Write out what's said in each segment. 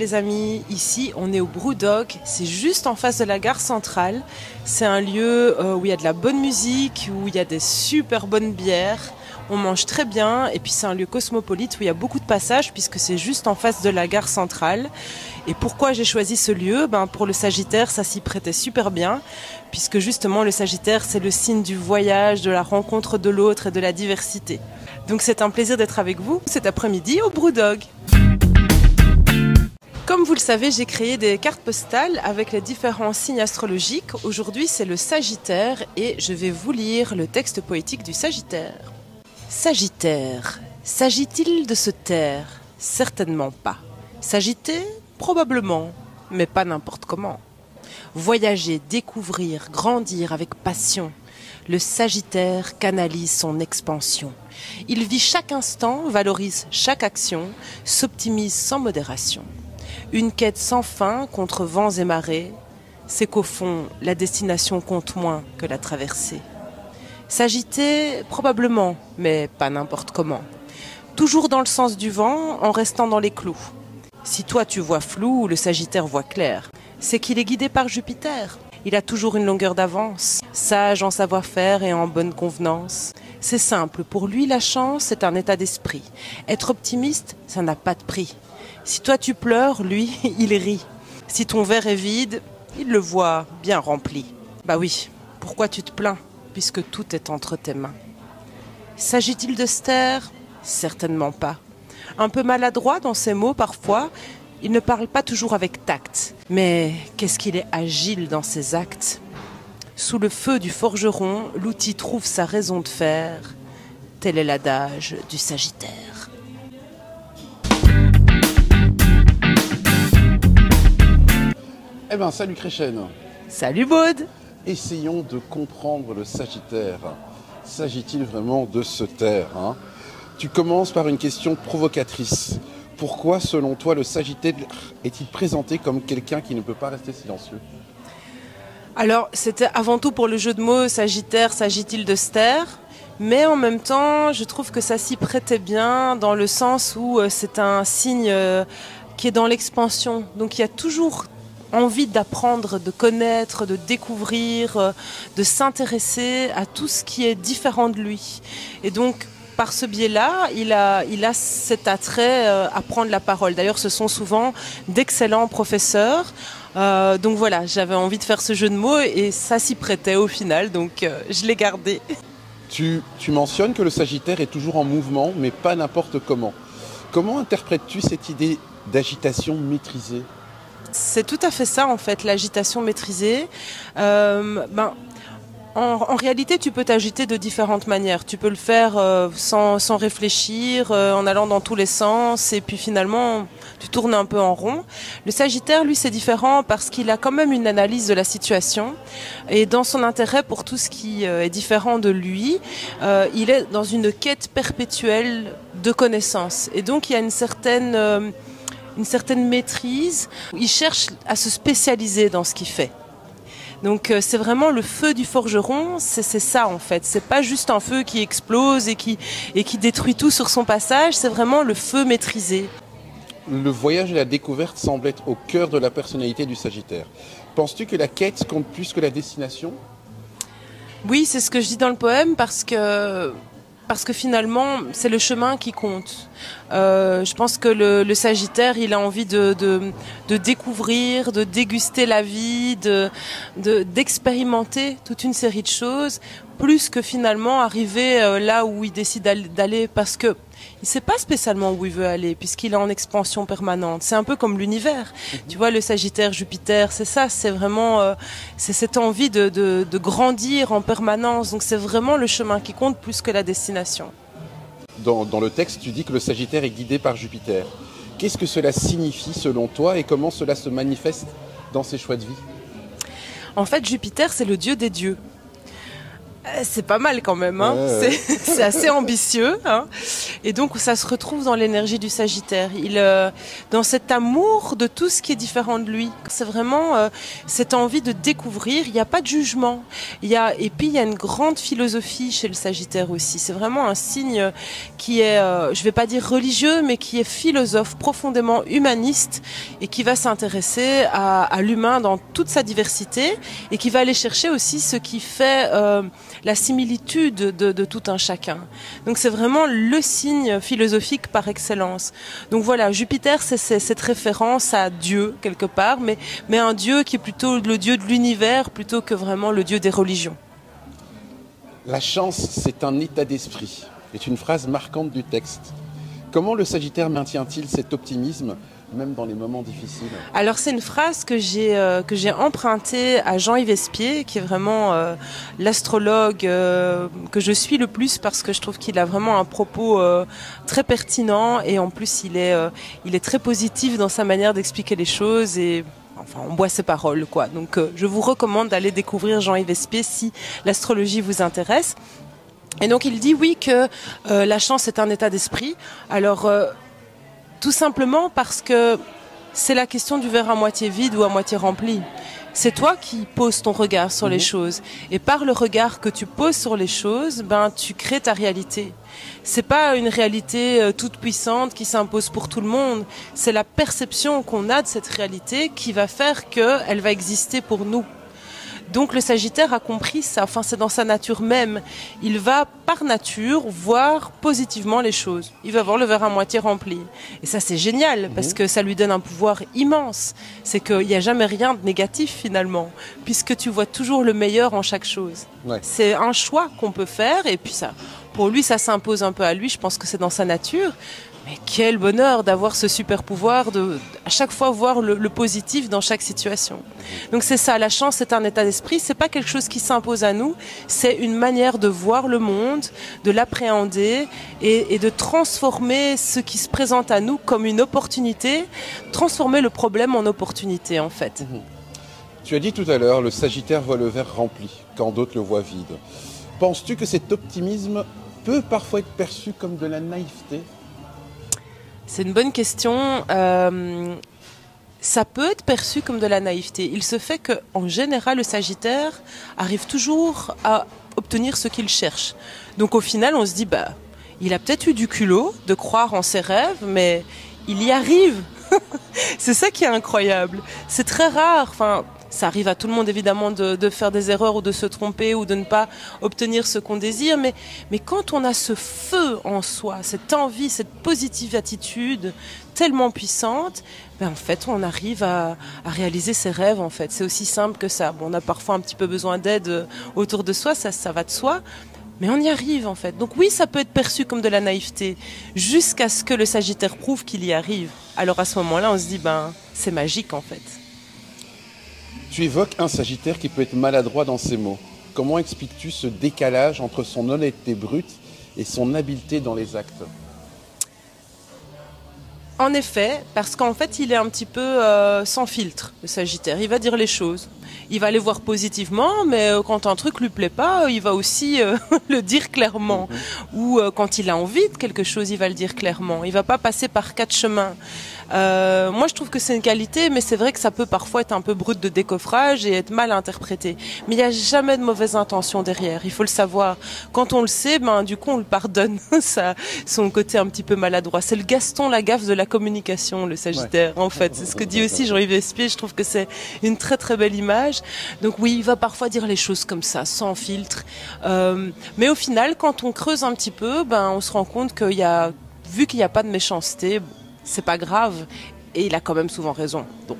les amis, ici on est au Brewdog, c'est juste en face de la gare centrale. C'est un lieu où il y a de la bonne musique, où il y a des super bonnes bières. On mange très bien et puis c'est un lieu cosmopolite où il y a beaucoup de passages puisque c'est juste en face de la gare centrale. Et pourquoi j'ai choisi ce lieu ? Pour le Sagittaire, ça s'y prêtait super bien puisque justement le Sagittaire, c'est le signe du voyage, de la rencontre de l'autre et de la diversité. Donc c'est un plaisir d'être avec vous cet après-midi au Brewdog. Comme vous le savez, j'ai créé des cartes postales avec les différents signes astrologiques. Aujourd'hui, c'est le Sagittaire et je vais vous lire le texte poétique du Sagittaire. Sagittaire, s'agit-il de se taire ? Certainement pas. S'agiter ? Probablement, mais pas n'importe comment. Voyager, découvrir, grandir avec passion. Le Sagittaire canalise son expansion. Il vit chaque instant, valorise chaque action, s'optimise sans modération. Une quête sans fin contre vents et marées, c'est qu'au fond, la destination compte moins que la traversée. S'agiter, probablement, mais pas n'importe comment. Toujours dans le sens du vent, en restant dans les clous. Si toi tu vois flou, le Sagittaire voit clair. C'est qu'il est guidé par Jupiter. Il a toujours une longueur d'avance, sage en savoir-faire et en bonne convenance. C'est simple, pour lui la chance c'est un état d'esprit. Être optimiste, ça n'a pas de prix. Si toi tu pleures, lui, il rit. Si ton verre est vide, il le voit bien rempli. Bah oui, pourquoi tu te plains ? Puisque tout est entre tes mains. S'agit-il de se taire ? Certainement pas. Un peu maladroit dans ses mots parfois, il ne parle pas toujours avec tact. Mais qu'est-ce qu'il est agile dans ses actes ? Sous le feu du forgeron, l'outil trouve sa raison de faire. Tel est l'adage du Sagittaire. Eh bien, salut Créchen. Salut Baude. Essayons de comprendre le Sagittaire. S'agit-il vraiment de se taire, hein ? Tu commences par une question provocatrice. Pourquoi, selon toi, le Sagittaire est-il présenté comme quelqu'un qui ne peut pas rester silencieux ? Alors, c'était avant tout pour le jeu de mots Sagittaire, s'agit-il de se taire ? Mais en même temps, je trouve que ça s'y prêtait bien dans le sens où c'est un signe qui est dans l'expansion. Donc, il y a toujours envie d'apprendre, de connaître, de découvrir, de s'intéresser à tout ce qui est différent de lui. Et donc, par ce biais-là, il a cet attrait à prendre la parole. D'ailleurs, ce sont souvent d'excellents professeurs. Donc voilà, j'avais envie de faire ce jeu de mots et ça s'y prêtait au final, donc je l'ai gardé. Tu mentionnes que le Sagittaire est toujours en mouvement, mais pas n'importe comment. Comment interprètes-tu cette idée d'agitation maîtrisée ? C'est tout à fait ça en fait, l'agitation maîtrisée. En réalité, tu peux t'agiter de différentes manières. Tu peux le faire sans réfléchir, en allant dans tous les sens, et puis finalement, tu tournes un peu en rond. Le Sagittaire, lui, c'est différent parce qu'il a quand même une analyse de la situation, et dans son intérêt pour tout ce qui est différent de lui, il est dans une quête perpétuelle de connaissances. Et donc, il y a une certaine maîtrise. Il cherche à se spécialiser dans ce qu'il fait. Donc c'est vraiment le feu du forgeron, c'est ça en fait. C'est pas juste un feu qui explose et qui détruit tout sur son passage, c'est vraiment le feu maîtrisé. Le voyage et la découverte semblent être au cœur de la personnalité du Sagittaire. Penses-tu que la quête compte plus que la destination ? Oui, c'est ce que je dis dans le poème parce que finalement, c'est le chemin qui compte. Je pense que le Sagittaire, il a envie de découvrir, de déguster la vie, d'expérimenter toute une série de choses, plus que finalement arriver là où il décide d'aller, parce que il ne sait pas spécialement où il veut aller, puisqu'il est en expansion permanente. C'est un peu comme l'univers. Tu vois, le Sagittaire, Jupiter, c'est ça, c'est vraiment c'est cette envie de grandir en permanence. Donc c'est vraiment le chemin qui compte plus que la destination. Dans le texte, tu dis que le Sagittaire est guidé par Jupiter. Qu'est-ce que cela signifie selon toi et comment cela se manifeste dans ses choix de vie ? En fait, Jupiter, c'est le dieu des dieux. C'est pas mal quand même, hein. Ouais. C'est assez ambitieux, hein. Et donc ça se retrouve dans l'énergie du Sagittaire. Dans cet amour de tout ce qui est différent de lui. C'est vraiment cette envie de découvrir. Il n'y a pas de jugement. Et puis il y a une grande philosophie chez le Sagittaire aussi. C'est vraiment un signe qui est, je ne vais pas dire religieux, mais qui est philosophe, profondément humaniste et qui va s'intéresser à l'humain dans toute sa diversité et qui va aller chercher aussi ce qui fait la similitude de tout un chacun. Donc c'est vraiment le signe philosophique par excellence. Donc voilà, Jupiter, c'est cette référence à Dieu quelque part, mais un Dieu qui est plutôt le Dieu de l'univers plutôt que vraiment le Dieu des religions. La chance, c'est un état d'esprit, est une phrase marquante du texte. Comment le Sagittaire maintient-il cet optimisme, même dans les moments difficiles? Alors c'est une phrase que j'ai empruntée à Jean-Yves Espier, qui est vraiment l'astrologue que je suis le plus parce que je trouve qu'il a vraiment un propos très pertinent et en plus il est très positif dans sa manière d'expliquer les choses et enfin on boit ses paroles quoi. Donc je vous recommande d'aller découvrir Jean-Yves Espier si l'astrologie vous intéresse. Et donc il dit oui que la chance est un état d'esprit. Alors tout simplement parce que c'est la question du verre à moitié vide ou à moitié rempli. C'est toi qui poses ton regard sur les choses. Et par le regard que tu poses sur les choses, tu crées ta réalité. C'est pas une réalité toute puissante qui s'impose pour tout le monde. C'est la perception qu'on a de cette réalité qui va faire qu'elle va exister pour nous. Donc le Sagittaire a compris ça, enfin c'est dans sa nature même. Il va par nature voir positivement les choses. Il va voir le verre à moitié rempli. Et ça c'est génial parce que ça lui donne un pouvoir immense. C'est qu'il n'y a jamais rien de négatif finalement, puisque tu vois toujours le meilleur en chaque chose. Ouais. C'est un choix qu'on peut faire et puis ça, pour lui ça s'impose un peu à lui, je pense que c'est dans sa nature. Mais quel bonheur d'avoir ce super pouvoir de à chaque fois voir le positif dans chaque situation. Donc c'est ça, la chance c'est un état d'esprit, c'est pas quelque chose qui s'impose à nous, c'est une manière de voir le monde, de l'appréhender et de transformer ce qui se présente à nous comme une opportunité, transformer le problème en opportunité en fait. Tu as dit tout à l'heure, le Sagittaire voit le verre rempli quand d'autres le voient vide. Penses-tu que cet optimisme peut parfois être perçu comme de la naïveté ? C'est une bonne question. Ça peut être perçu comme de la naïveté. Il se fait qu'en général, le Sagittaire arrive toujours à obtenir ce qu'il cherche. Donc au final, on se dit, il a peut-être eu du culot de croire en ses rêves, mais il y arrive. C'est ça qui est incroyable. C'est très rare. Enfin, ça arrive à tout le monde évidemment de faire des erreurs ou de se tromper ou de ne pas obtenir ce qu'on désire. Mais quand on a ce feu en soi, cette envie, cette positive attitude tellement puissante, en fait on arrive à réaliser ses rêves en fait. C'est aussi simple que ça. Bon, on a parfois un petit peu besoin d'aide autour de soi, ça va de soi. Mais on y arrive en fait. Donc oui, ça peut être perçu comme de la naïveté jusqu'à ce que le Sagittaire prouve qu'il y arrive. Alors à ce moment-là, on se dit, c'est magique en fait. Tu évoques un Sagittaire qui peut être maladroit dans ses mots. Comment expliques-tu ce décalage entre son honnêteté brute et son habileté dans les actes ? En effet, parce qu'en fait, il est un petit peu sans filtre, le Sagittaire. Il va dire les choses. Il va les voir positivement, mais quand un truc lui plaît pas, il va aussi le dire clairement. Ou quand il a envie de quelque chose, il va le dire clairement. Il va pas passer par 4 chemins. Moi, je trouve que c'est une qualité, mais c'est vrai que ça peut parfois être un peu brut de décoffrage et être mal interprété. Mais il n'y a jamais de mauvaise intention derrière. Il faut le savoir. Quand on le sait, du coup, on le pardonne. Ça, son côté un petit peu maladroit. C'est le Gaston Lagaffe de la communication, le Sagittaire. En fait, c'est ce que dit aussi Jean-Yves Espier. Je trouve que c'est une très très belle image. Donc oui, il va parfois dire les choses comme ça, sans filtre. Mais au final, quand on creuse un petit peu, on se rend compte vu qu'il n'y a pas de méchanceté, c'est pas grave, et il a quand même souvent raison. Donc,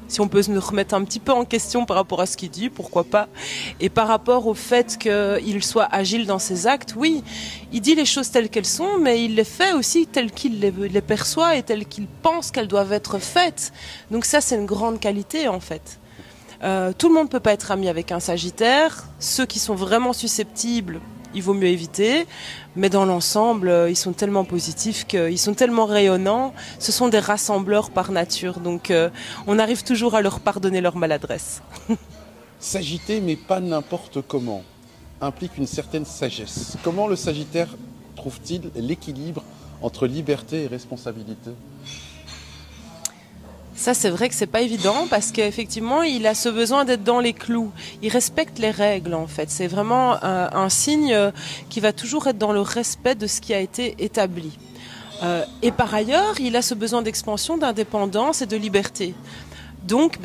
si on peut se remettre un petit peu en question par rapport à ce qu'il dit, pourquoi pas. Et par rapport au fait qu'il soit agile dans ses actes, oui, il dit les choses telles qu'elles sont, mais il les fait aussi telles qu'il les perçoit et telles qu'il pense qu'elles doivent être faites. Donc ça, c'est une grande qualité, en fait. Tout le monde ne peut pas être ami avec un Sagittaire. Ceux qui sont vraiment susceptibles, il vaut mieux éviter. Mais dans l'ensemble, ils sont tellement positifs, ils sont tellement rayonnants. Ce sont des rassembleurs par nature. Donc on arrive toujours à leur pardonner leur maladresse. S'agiter, mais pas n'importe comment, implique une certaine sagesse. Comment le Sagittaire trouve-t-il l'équilibre entre liberté et responsabilité? Ça, c'est vrai que c'est pas évident parce qu'effectivement, il a ce besoin d'être dans les clous. Il respecte les règles, en fait. C'est vraiment un signe qui va toujours être dans le respect de ce qui a été établi. Et par ailleurs, il a ce besoin d'expansion, d'indépendance et de liberté. Donc,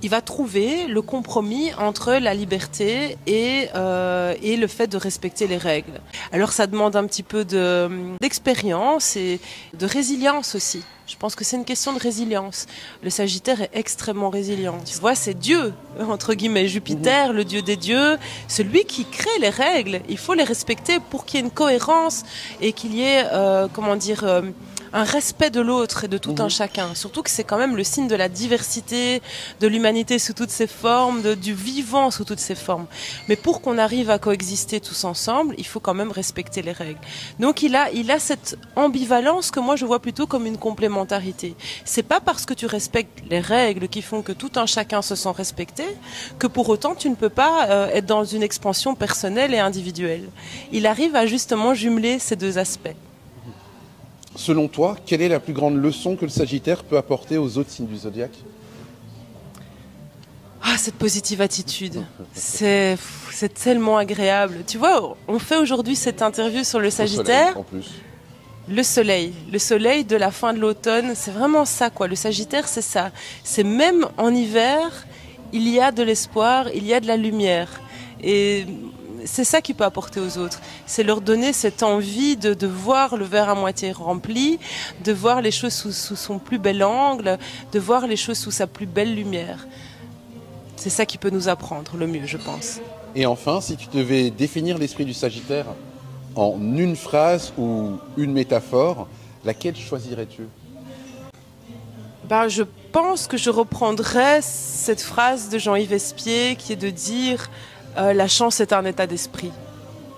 il va trouver le compromis entre la liberté et le fait de respecter les règles. Alors ça demande un petit peu d'expérience et de résilience aussi. Je pense que c'est une question de résilience. Le Sagittaire est extrêmement résilient. Tu vois, c'est Dieu, entre guillemets, Jupiter, le dieu des dieux, celui qui crée les règles. Il faut les respecter pour qu'il y ait une cohérence et qu'il y ait, un respect de l'autre et de tout un chacun. Surtout que c'est quand même le signe de la diversité, de l'humanité sous toutes ses formes, du vivant sous toutes ses formes. Mais pour qu'on arrive à coexister tous ensemble, il faut quand même respecter les règles. Donc il a cette ambivalence que moi je vois plutôt comme une complémentarité. C'est pas parce que tu respectes les règles qui font que tout un chacun se sent respecté que pour autant tu ne peux pas être dans une expansion personnelle et individuelle. Il arrive à justement jumeler ces deux aspects. Selon toi, quelle est la plus grande leçon que le Sagittaire peut apporter aux autres signes du zodiaque? Ah, cette positive attitude, c'est tellement agréable. Tu vois, on fait aujourd'hui cette interview sur le Sagittaire. Soleil, en plus. Le soleil de la fin de l'automne, c'est vraiment ça, quoi. Le Sagittaire, c'est ça. C'est même en hiver, il y a de l'espoir, il y a de la lumière. Et c'est ça qu'il peut apporter aux autres. C'est leur donner cette envie de voir le verre à moitié rempli, de voir les choses sous son plus bel angle, de voir les choses sous sa plus belle lumière. C'est ça qui peut nous apprendre le mieux, je pense. Et enfin, si tu devais définir l'esprit du Sagittaire en une phrase ou une métaphore, laquelle choisirais-tu? Je pense que je reprendrais cette phrase de Jean-Yves Espier qui est de dire la chance est un état d'esprit.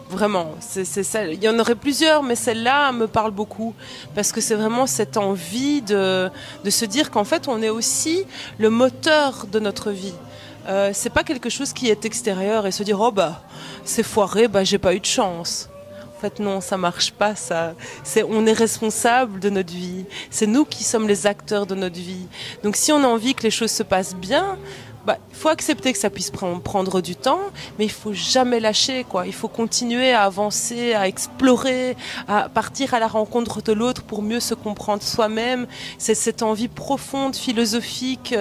Vraiment, c'est ça. Il y en aurait plusieurs, mais celle-là me parle beaucoup parce que c'est vraiment cette envie de se dire qu'en fait, on est aussi le moteur de notre vie. C'est pas quelque chose qui est extérieur et se dire c'est foiré, j'ai pas eu de chance. En fait, non, ça marche pas, ça. On est responsable de notre vie. C'est nous qui sommes les acteurs de notre vie. Donc, si on a envie que les choses se passent bien, il faut accepter que ça puisse prendre du temps, mais il faut jamais lâcher, quoi. Il faut continuer à avancer, à explorer, à partir à la rencontre de l'autre pour mieux se comprendre soi-même. C'est cette envie profonde, philosophique,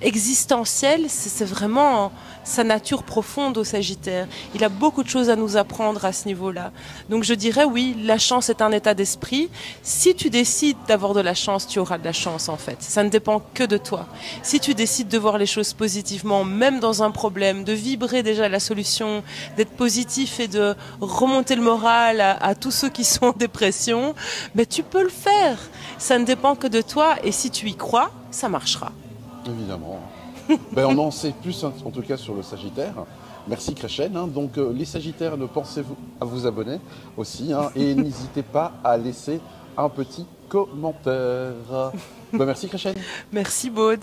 existentielle. C'est vraiment sa nature profonde au Sagittaire. Il a beaucoup de choses à nous apprendre à ce niveau-là. Donc je dirais oui, la chance est un état d'esprit. Si tu décides d'avoir de la chance, tu auras de la chance en fait. Ça ne dépend que de toi. Si tu décides de voir les choses positivement, même dans un problème, de vibrer déjà la solution, d'être positif et de remonter le moral à tous ceux qui sont en dépression, tu peux le faire. Ça ne dépend que de toi et si tu y crois, ça marchera. Évidemment. On en sait plus en tout cas sur le Sagittaire. Merci Kreshen. Donc les Sagittaires, ne pensez-vous à vous abonner aussi et n'hésitez pas à laisser un petit commentaire. Merci Kreshen. Merci Maud.